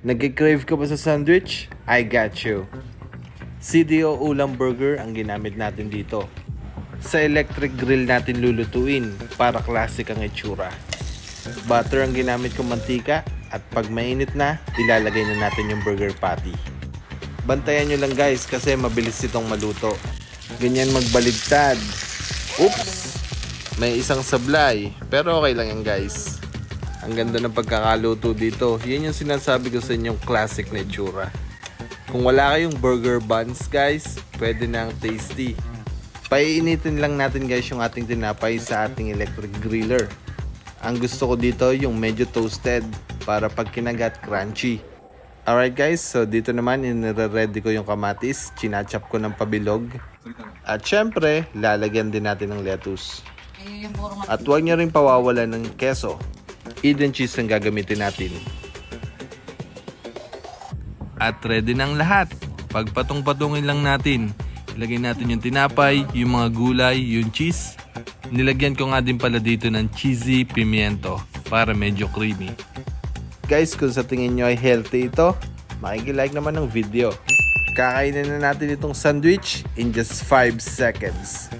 Nag-crave ka ba sa sandwich? I got you. CDO Ulam Burger ang ginamit natin dito. Sa electric grill natin lulutuin para classic ang itsura. Butter ang ginamit kong mantika at pag mainit na, ilalagay na natin yung burger patty. Bantayan nyo lang guys kasi mabilis itong maluto. Ganyan magbaligtad. Oops! May isang sablay pero okay lang yan guys. Ang ganda ng pagkakaluto dito. Yan yung sinasabi ko sa inyong classic na itsura. Kung wala kayong burger buns guys, pwede nang tasty. Paiinitin lang natin guys yung ating tinapay sa ating electric griller. Ang gusto ko dito yung medyo toasted para pag kinagat crunchy. Alright guys, so dito naman inire-ready ko yung kamatis. Chinachop ko ng pabilog. At syempre, lalagyan din natin ng lettuce. At huwag nyo rin pawawalan ng keso. Eden cheese ang gagamitin natin. At ready ng lahat. Pagpatong-patungin lang natin. Ilagay natin yung tinapay, yung mga gulay, yung cheese. Nilagyan ko nga din pala dito ng cheesy pimiento para medyo creamy. Guys, kung sa tingin nyo ay healthy ito, makikilike naman ng video. Kakainin na natin itong sandwich in just 5 seconds.